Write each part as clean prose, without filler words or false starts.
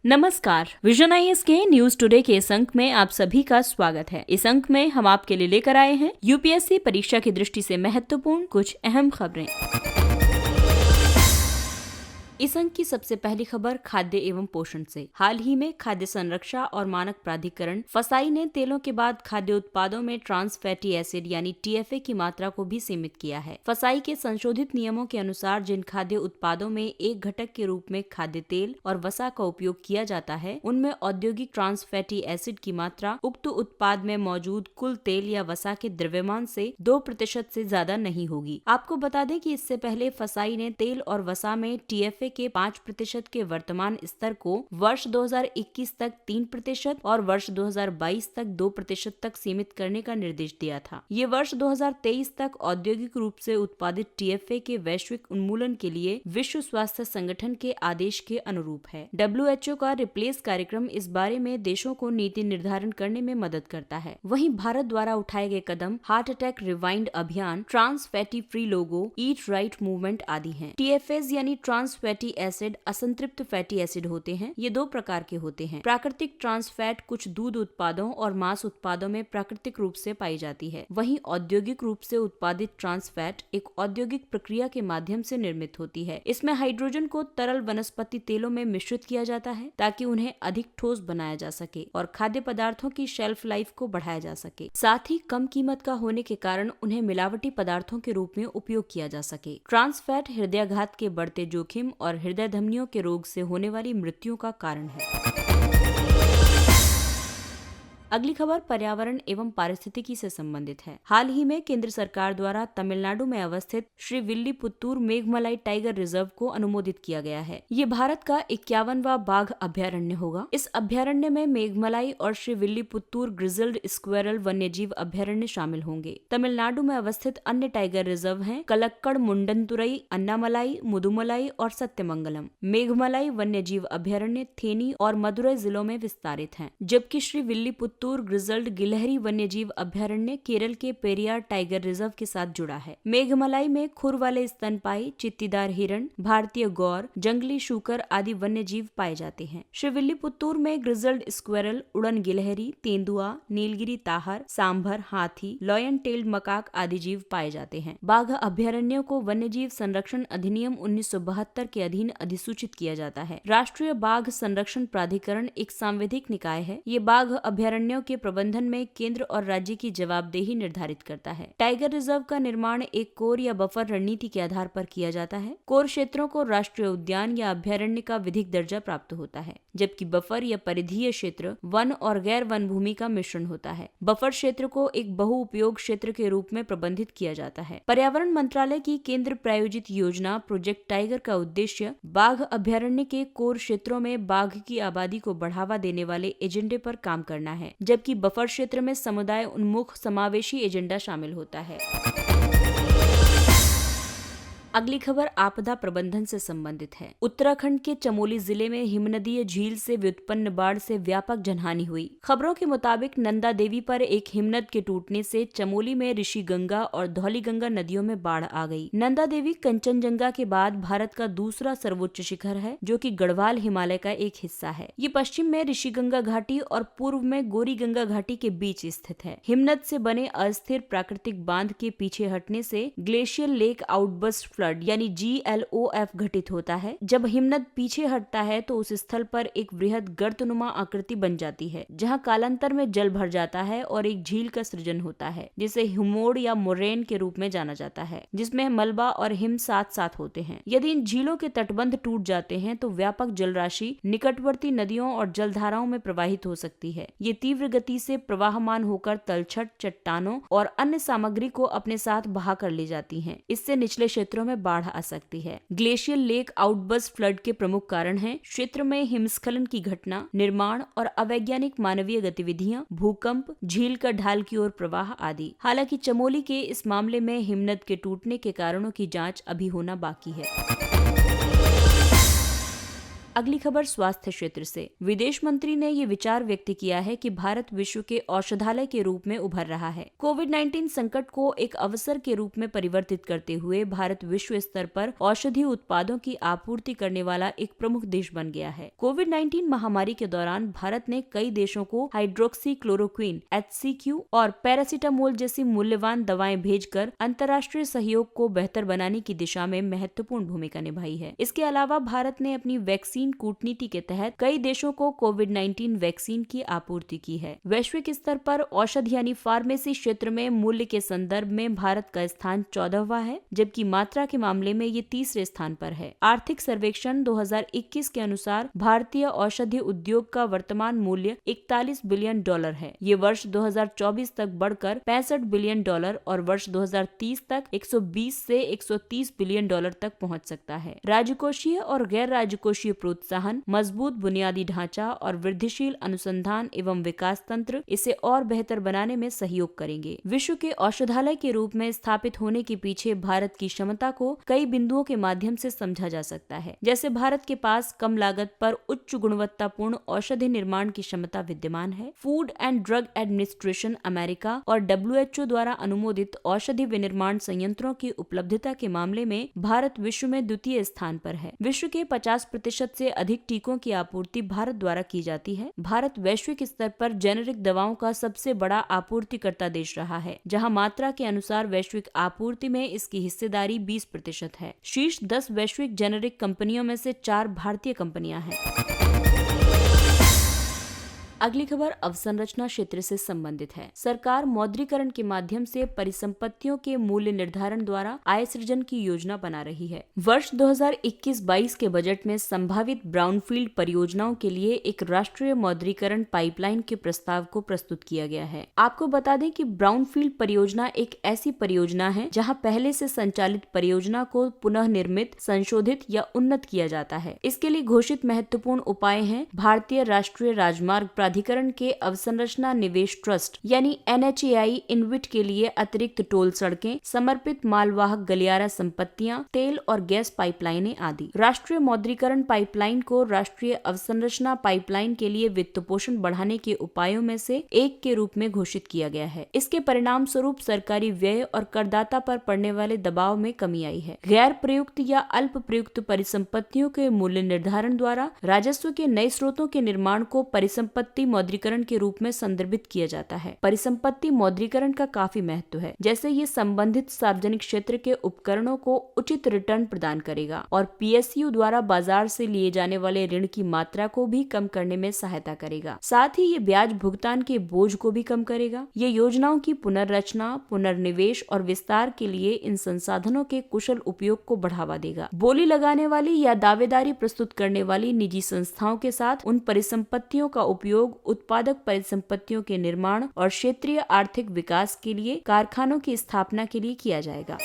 नमस्कार, vision IAS के news today के इस अंक में आप सभी का स्वागत है। इस अंक में हम आपके लिए लेकर आए हैं यूपीएससी परीक्षा की दृष्टि से महत्वपूर्ण कुछ अहम खबरें। इस अंक की सबसे पहली खबर खाद्य एवं पोषण से। हाल ही में खाद्य संरक्षा और मानक प्राधिकरण फसाई ने तेलों के बाद खाद्य उत्पादों में ट्रांस फैटी एसिड यानी टीएफए की मात्रा को भी सीमित किया है। फसाई के संशोधित नियमों के अनुसार जिन खाद्य उत्पादों में एक घटक के रूप में खाद्य तेल और वसा का उपयोग किया जाता है, उनमें औद्योगिक ट्रांस फैटी एसिड की मात्रा उक्त उत्पाद में मौजूद कुल तेल या वसा के द्रव्यमान से 2% से ज्यादा नहीं होगी। आपको बता दें कि इससे पहले फसाई ने तेल और वसा में टीएफए के 5% के वर्तमान स्तर को वर्ष 2021 तक 3% और वर्ष 2022 तक 2% तक सीमित करने का निर्देश दिया था। ये वर्ष 2023 तक औद्योगिक रूप से उत्पादित टीएफए के वैश्विक उन्मूलन के लिए विश्व स्वास्थ्य संगठन के आदेश के अनुरूप है। डब्ल्यूएचओ का रिप्लेस कार्यक्रम इस बारे में देशों को नीति निर्धारण करने में मदद करता है। वहीं भारत द्वारा उठाए गए कदम हार्ट अटैक रिवाइंड अभियान, trans fatty free logo, eat right movement आदि हैं। टीएफएस यानी ट्रांस फैटी एसिड असंतृप्त फैटी एसिड होते हैं। ये दो प्रकार के होते हैं। प्राकृतिक ट्रांस फैट कुछ दूध उत्पादों और मांस उत्पादों में प्राकृतिक रूप से पाई जाती है। वहीं औद्योगिक रूप से उत्पादित ट्रांस फैट एक औद्योगिक प्रक्रिया के माध्यम से निर्मित होती है। इसमें हाइड्रोजन को तरल वनस्पति तेलों में मिश्रित किया जाता है ताकि उन्हें अधिक ठोस बनाया जा सके और खाद्य पदार्थों की शेल्फ लाइफ को बढ़ाया जा सके। साथ ही कम कीमत का होने के कारण उन्हें मिलावटी पदार्थों के रूप में उपयोग किया जा सके। ट्रांस फैट हृदयाघात के बढ़ते जोखिम और हृदय धमनियों के रोग से होने वाली मृत्यु का कारण है। अगली खबर पर्यावरण एवं पारिस्थितिकी से संबंधित है। हाल ही में केंद्र सरकार द्वारा तमिलनाडु में अवस्थित श्री विल्लीपुत्तूर मेघमलाई टाइगर रिजर्व को अनुमोदित किया गया है। ये भारत का 51वां बाघ अभ्यारण्य होगा। इस अभ्यारण्य में मेघमलाई और श्री विल्लीपुत्तूर ग्रिजल्ड स्क्वेरल वन्यजीव अभ्यारण्य शामिल होंगे। तमिलनाडु में अवस्थित अन्य टाइगर रिजर्व हैं कलक्कड़ मुंडनतुरई, अन्नामलाई, मुदुमलाई और सत्यमंगलम। मेघमलाई वन्यजीव अभ्यारण्य थेनी और मदुरई जिलों में विस्तारित हैं, जबकि श्री विल्लीपुत्तूर ग्रिजल्ड गिलहरी वन्यजीव अभ्यारण्य केरल के पेरियार टाइगर रिजर्व के साथ जुड़ा है। मेघमलाई में खुर वाले स्तनपाई, चित्तीदार हिरण, भारतीय गौर, जंगली शूकर आदि वन्यजीव पाए जाते हैं। श्री विल्लीपुत्तूर में ग्रिजल्ड स्क्वेरल, उड़न गिलहरी, तेंदुआ, नीलगिरी ताहर, सांभर, हाथी, लॉयन टेल्ड मकाक आदि जीव पाए जाते हैं। बाघ अभ्यारण्यों को वन्यजीव संरक्षण अधिनियम 1972 के अधीन अधिसूचित किया जाता है। राष्ट्रीय बाघ संरक्षण प्राधिकरण एक सांविधिक निकाय है। ये बाघ अभ्यारण्य के प्रबंधन में केंद्र और राज्य की जवाबदेही निर्धारित करता है। टाइगर रिजर्व का निर्माण एक कोर या बफर रणनीति के आधार पर किया जाता है। कोर क्षेत्रों को राष्ट्रीय उद्यान या अभ्यारण्य का विधिक दर्जा प्राप्त होता है, जबकि बफर या परिधीय क्षेत्र वन और गैर वन भूमि का मिश्रण होता है। बफर क्षेत्र को एक बहुउपयोग क्षेत्र के रूप में प्रबंधित किया जाता है। पर्यावरण मंत्रालय की केंद्र प्रायोजित योजना प्रोजेक्ट टाइगर का उद्देश्य बाघ अभ्यारण्य के कोर क्षेत्रों में बाघ की आबादी को बढ़ावा देने वाले एजेंडे पर काम करना है, जबकि बफर क्षेत्र में समुदाय उन्मुख समावेशी एजेंडा शामिल होता है। अगली खबर आपदा प्रबंधन से संबंधित है। उत्तराखंड के चमोली जिले में हिमनदीय झील से व्युत्पन्न बाढ़ से व्यापक जनहानि हुई। खबरों के मुताबिक नंदा देवी पर एक हिमनद के टूटने से चमोली में ऋषि गंगा और धौली गंगा नदियों में बाढ़ आ गई। नंदा देवी कंचनजंगा के बाद भारत का दूसरा सर्वोच्च शिखर है, जो कि गढ़वाल हिमालय का एक हिस्सा है। ये पश्चिम में ऋषि गंगा घाटी और पूर्व में गोरी गंगा घाटी के बीच स्थित है। हिमनद से बने अस्थिर प्राकृतिक बांध के पीछे हटने से ग्लेशियल लेक आउटबर्स्ट फ्लड यानी GLOF घटित होता है। जब हिमनद पीछे हटता है तो उस स्थल पर एक वृहद गर्तनुमा आकृति बन जाती है, जहां कालांतर में जल भर जाता है और एक झील का सृजन होता है, जिसे हिमोड या मोरेन के रूप में जाना जाता है, जिसमें मलबा और हिम साथ साथ होते हैं। यदि इन झीलों के तटबंध टूट जाते हैं तो व्यापक जलराशि निकटवर्ती नदियों और जलधाराओं में प्रवाहित हो सकती है। ये तीव्र गति से प्रवाहमान होकर तलछट, चट्टानों और अन्य सामग्री को अपने साथ बहा कर ले जाती हैं। इससे निचले क्षेत्रों में बाढ़ आ सकती है। ग्लेशियल लेक आउटबर्स्ट फ्लड के प्रमुख कारण हैं क्षेत्र में हिमस्खलन की घटना, निर्माण और अवैज्ञानिक मानवीय गतिविधियां, भूकंप, झील का ढाल की ओर प्रवाह आदि। हालांकि चमोली के इस मामले में हिमनद के टूटने के कारणों की जांच अभी होना बाकी है। अगली खबर स्वास्थ्य क्षेत्र से। विदेश मंत्री ने ये विचार व्यक्त किया है कि भारत विश्व के औषधालय के रूप में उभर रहा है। कोविड-19 संकट को एक अवसर के रूप में परिवर्तित करते हुए भारत विश्व स्तर पर औषधि उत्पादों की आपूर्ति करने वाला एक प्रमुख देश बन गया है। कोविड-19 महामारी के दौरान भारत ने कई देशों को हाइड्रोक्सी क्लोरोक्विन, HCQ और पैरासीटामोल जैसी मूल्यवान दवाएं भेजकर अंतर्राष्ट्रीय सहयोग को बेहतर बनाने की दिशा में महत्वपूर्ण भूमिका निभाई है। इसके अलावा भारत ने अपनी वैक्सीन कूटनीति के तहत कई देशों को कोविड-19 वैक्सीन की आपूर्ति की है। वैश्विक स्तर पर औषध यानी फार्मेसी क्षेत्र में मूल्य के संदर्भ में भारत का स्थान 14वां है, जबकि मात्रा के मामले में ये तीसरे स्थान पर है। आर्थिक सर्वेक्षण 2021 के अनुसार भारतीय औषधि उद्योग का वर्तमान मूल्य $41 बिलियन है। ये वर्ष 2024 तक बढ़कर $65 बिलियन और वर्ष 2030 तक 120 से 130 बिलियन तक पहुंच सकता है। राजकोषीय और गैर राजकोषीय प्रोत्साहन, मजबूत बुनियादी ढांचा और वृद्धिशील अनुसंधान एवं विकास तंत्र इसे और बेहतर बनाने में सहयोग करेंगे। विश्व के औषधालय के रूप में स्थापित होने के पीछे भारत की क्षमता को कई बिंदुओं के माध्यम से समझा जा सकता है। जैसे भारत के पास कम लागत पर उच्च गुणवत्तापूर्ण औषधि निर्माण की क्षमता विद्यमान है। Food and drug administration America और WHO द्वारा अनुमोदित औषधि विनिर्माण संयंत्रों की उपलब्धता के मामले में भारत विश्व में द्वितीय स्थान पर है। विश्व के 50% से अधिक टीकों की आपूर्ति भारत द्वारा की जाती है। भारत वैश्विक स्तर पर जेनेरिक दवाओं का सबसे बड़ा आपूर्तिकर्ता देश रहा है, जहां मात्रा के अनुसार वैश्विक आपूर्ति में इसकी हिस्सेदारी 20% है। शीर्ष 10 वैश्विक जेनेरिक कंपनियों में से 4 भारतीय कंपनियां हैं। अगली खबर अवसंरचना क्षेत्र से संबंधित है। सरकार मौद्रीकरण के माध्यम से परिसंपत्तियों के मूल्य निर्धारण द्वारा आय सृजन की योजना बना रही है। वर्ष 2021-22 के बजट में संभावित ब्राउनफील्ड परियोजनाओं के लिए एक राष्ट्रीय मौद्रीकरण पाइपलाइन के प्रस्ताव को प्रस्तुत किया गया है। आपको बता दें कि ब्राउनफील्ड परियोजना एक ऐसी परियोजना है जहां पहले से संचालित परियोजना को पुनः निर्मित, संशोधित या उन्नत किया जाता है। इसके लिए घोषित महत्वपूर्ण उपाय हैं भारतीय राष्ट्रीय राजमार्ग प्राधिकरण के अवसंरचना निवेश ट्रस्ट यानी NHAI इनविट के लिए अतिरिक्त टोल सड़कें, समर्पित मालवाहक गलियारा संपत्तियां, तेल और गैस पाइपलाइनें आदि। राष्ट्रीय मौद्रीकरण पाइपलाइन को राष्ट्रीय अवसंरचना पाइपलाइन के लिए वित्त पोषण बढ़ाने के उपायों में से एक के रूप में घोषित किया गया है। इसके परिणाम स्वरूप सरकारी व्यय और करदाता पर पड़ने वाले दबाव में कमी आई है। गैर प्रयुक्त या अल्प प्रयुक्त परिसंपत्तियों के मूल्य निर्धारण द्वारा राजस्व के नए स्रोतों के निर्माण को परिसंपत्ति मौद्रीकरण के रूप में संदर्भित किया जाता है। परिसंपत्ति मौद्रीकरण का काफी महत्व है, जैसे ये संबंधित सार्वजनिक क्षेत्र के उपकरणों को उचित रिटर्न प्रदान करेगा और PSU द्वारा बाजार से लिए जाने वाले ऋण की मात्रा को भी कम करने में सहायता करेगा। साथ ही ये ब्याज भुगतान के बोझ को भी कम करेगा। ये योजनाओं की पुनर्रचना, पुनर्निवेश और विस्तार के लिए इन संसाधनों के कुशल उपयोग को बढ़ावा देगा। बोली लगाने वाली या दावेदारी प्रस्तुत करने वाली निजी संस्थाओं के साथ उन परिसंपत्तियों का उपयोग उत्पादक परिसंपत्तियों के निर्माण और क्षेत्रीय आर्थिक विकास के लिए कारखानों की स्थापना के लिए किया जाएगा।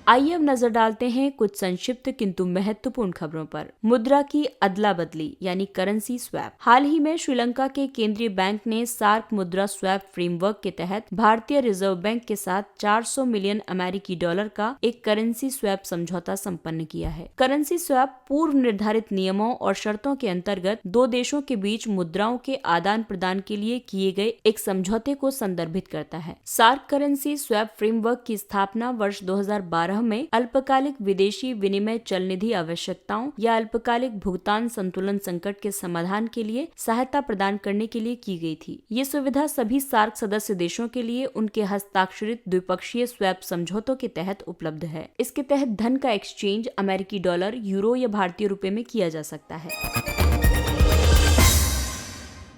आइए अब नजर डालते हैं कुछ संक्षिप्त किंतु महत्वपूर्ण खबरों पर। मुद्रा की अदला बदली यानी करेंसी स्वैप। हाल ही में श्रीलंका के केंद्रीय बैंक ने सार्क मुद्रा स्वैप फ्रेमवर्क के तहत भारतीय रिजर्व बैंक के साथ $400 मिलियन अमेरिकी का एक करेंसी स्वैप समझौता संपन्न किया है। करेंसी स्वैप पूर्व निर्धारित नियमों और शर्तों के अंतर्गत दो देशों के बीच मुद्राओं के आदान प्रदान के लिए किए गए एक समझौते को संदर्भित करता है। सार्क करेंसी स्वैप फ्रेमवर्क की स्थापना वर्ष 2012 में अल्पकालिक विदेशी विनिमय चल निधि आवश्यकताओं या अल्पकालिक भुगतान संतुलन संकट के समाधान के लिए सहायता प्रदान करने के लिए की गई थी। ये सुविधा सभी सार्क सदस्य देशों के लिए उनके हस्ताक्षरित द्विपक्षीय स्वैप समझौतों के तहत उपलब्ध है। इसके तहत धन का एक्सचेंज अमेरिकी डॉलर, यूरो या भारतीय रुपए में किया जा सकता है।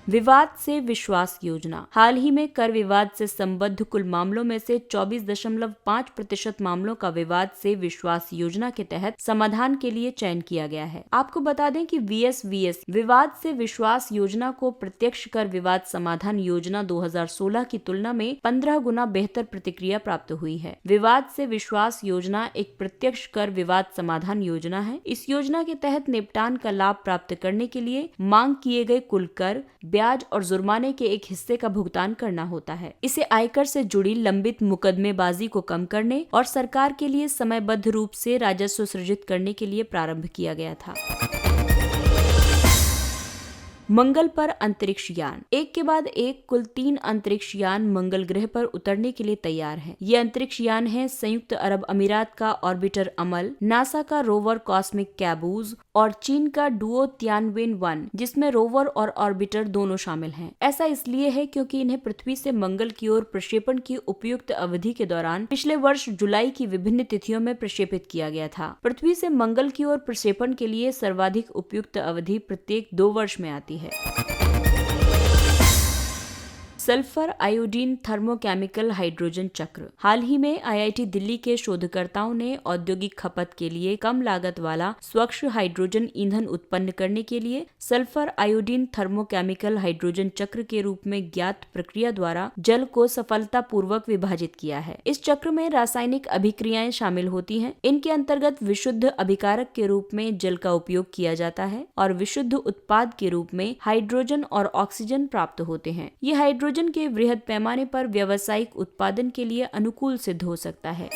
विवाद से विश्वास योजना। हाल ही में कर विवाद से संबद्ध कुल मामलों में से 24.5% मामलों का विवाद से विश्वास योजना के तहत समाधान के लिए चयन किया गया है। आपको बता दें कि VSVS विवाद से विश्वास योजना को प्रत्यक्ष कर विवाद समाधान योजना 2016 की तुलना में 15 गुना बेहतर प्रतिक्रिया प्राप्त हुई है। विवाद से विश्वास योजना एक प्रत्यक्ष कर विवाद समाधान योजना है। इस योजना के तहत निपटान का लाभ प्राप्त करने के लिए मांग किए गए कुल कर, ब्याज और जुर्माने के एक हिस्से का भुगतान करना होता है। इसे आयकर से जुड़ी लंबित मुकदमेबाजी को कम करने और सरकार के लिए समयबद्ध रूप से राजस्व सृजित करने के लिए प्रारंभ किया गया था। मंगल पर अंतरिक्ष यान। एक के बाद एक कुल 3 अंतरिक्ष यान मंगल ग्रह पर उतरने के लिए तैयार हैं। ये अंतरिक्ष यान हैं संयुक्त अरब अमीरात का ऑर्बिटर अमल, नासा का रोवर कॉस्मिक कैबूज और चीन का डुओ तियानवेन-1, जिसमें रोवर और ऑर्बिटर दोनों शामिल हैं। ऐसा इसलिए है क्योंकि इन्हें पृथ्वी से मंगल की ओर प्रक्षेपण की उपयुक्त अवधि के दौरान पिछले वर्ष जुलाई की विभिन्न तिथियों में प्रक्षेपित किया गया था। पृथ्वी से मंगल की ओर प्रक्षेपण के लिए सर्वाधिक उपयुक्त अवधि प्रत्येक 2 वर्ष में आती है। सल्फर आयोडीन थर्मोकेमिकल हाइड्रोजन चक्र। हाल ही में आईआईटी दिल्ली के शोधकर्ताओं ने औद्योगिक खपत के लिए कम लागत वाला स्वच्छ हाइड्रोजन ईंधन उत्पन्न करने के लिए सल्फर आयोडीन थर्मोकेमिकल हाइड्रोजन चक्र के रूप में ज्ञात प्रक्रिया द्वारा जल को सफलतापूर्वक विभाजित किया है। इस चक्र में रासायनिक अभिक्रियाएं शामिल होती हैं। इनके अंतर्गत विशुद्ध अभिकारक के रूप में जल का उपयोग किया जाता है और विशुद्ध उत्पाद के रूप में हाइड्रोजन और ऑक्सीजन प्राप्त होते हैं। ये हाइड्रोजन के वृहद पैमाने पर व्यावसायिक उत्पादन के लिए अनुकूल सिद्ध हो सकता है।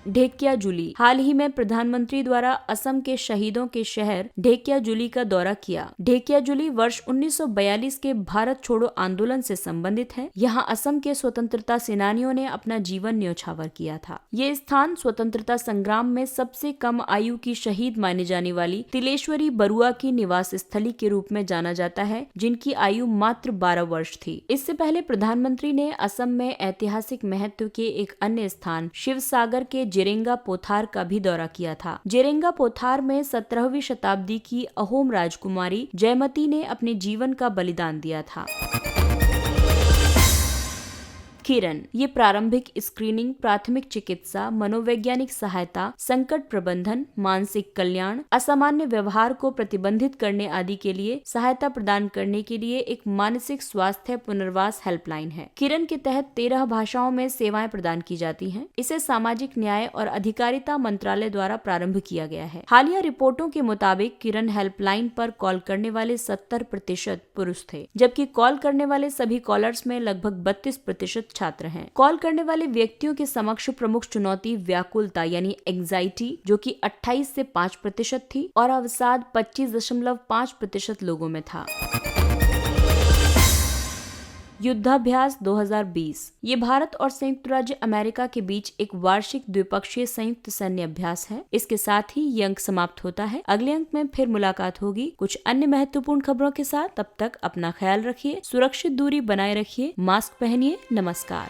ढेकियाजुली। हाल ही में प्रधानमंत्री द्वारा असम के शहीदों के शहर ढेकियाजुली का दौरा किया। ढेकियाजुली वर्ष 1942 के भारत छोड़ो आंदोलन से संबंधित है। यहाँ असम के स्वतंत्रता सेनानियों ने अपना जीवन न्योछावर किया था। ये स्थान स्वतंत्रता संग्राम में सबसे कम आयु की शहीद मानी जाने वाली तिलेश्वरी बरुआ की निवास स्थली के रूप में जाना जाता है, जिनकी आयु मात्र 12 वर्ष थी। इससे पहले प्रधानमंत्री ने असम में ऐतिहासिक महत्व के एक अन्य स्थान शिवसागर के जेरेंगा पोथार का भी दौरा किया था। जेरेंगा पोथार में 17वीं शताब्दी की अहोम राजकुमारी जयमती ने अपने जीवन का बलिदान दिया था। किरण। ये प्रारंभिक स्क्रीनिंग, प्राथमिक चिकित्सा, मनोवैज्ञानिक सहायता, संकट प्रबंधन, मानसिक कल्याण, असामान्य व्यवहार को प्रतिबंधित करने आदि के लिए सहायता प्रदान करने के लिए एक मानसिक स्वास्थ्य पुनर्वास हेल्पलाइन है। किरण के तहत 13 भाषाओं में सेवाएं प्रदान की जाती हैं। इसे सामाजिक न्याय और अधिकारिता मंत्रालय द्वारा प्रारंभ किया गया है। हालिया रिपोर्टों के मुताबिक किरण हेल्पलाइन पर कॉल करने वाले 70% पुरुष थे, जबकि कॉल करने वाले सभी कॉलर्स में लगभग 32% छात्र हैं। कॉल करने वाले व्यक्तियों के समक्ष प्रमुख चुनौती व्याकुलता यानी एंजाइटी, जो कि 28 से 5% थी, और अवसाद 25.5% लोगों में था। युद्धाभ्यास 2020। ये भारत और संयुक्त राज्य अमेरिका के बीच एक वार्षिक द्विपक्षीय संयुक्त सैन्य अभ्यास है। इसके साथ ही ये अंक समाप्त होता है। अगले अंक में फिर मुलाकात होगी कुछ अन्य महत्वपूर्ण खबरों के साथ। तब तक अपना ख्याल रखिए, सुरक्षित दूरी बनाए रखिए, मास्क पहनिए। नमस्कार।